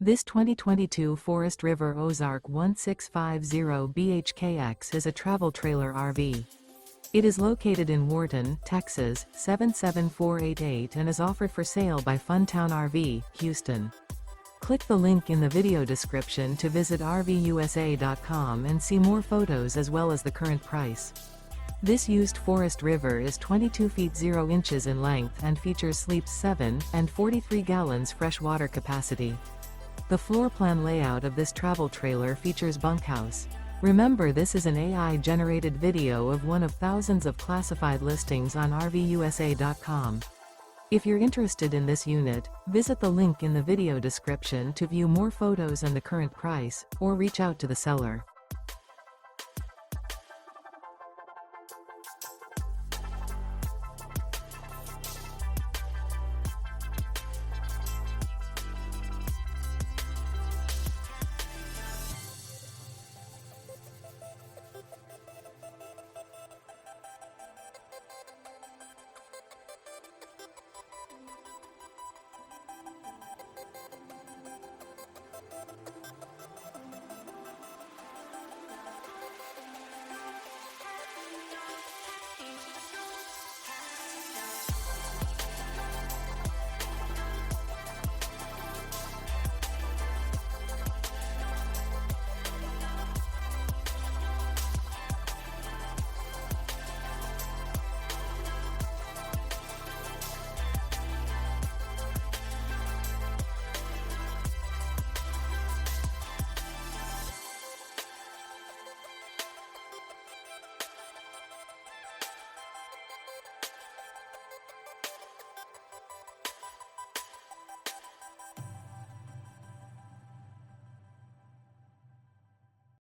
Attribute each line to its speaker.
Speaker 1: This 2022 Forest River Ozark 1650BHKX is a travel trailer RV. It is located in Wharton, Texas, 77488 and is offered for sale by Funtown RV, Houston. Click the link in the video description to visit RVUSA.com and see more photos as well as the current price. This used Forest River is 22 feet 0 inches in length and features sleeps 7 and 43 gallons fresh water capacity. The floor plan layout of this travel trailer features bunkhouse. Remember, this is an AI-generated video of one of thousands of classified listings on RVUSA.com. If you're interested in this unit, visit the link in the video description to view more photos and the current price, or reach out to the seller.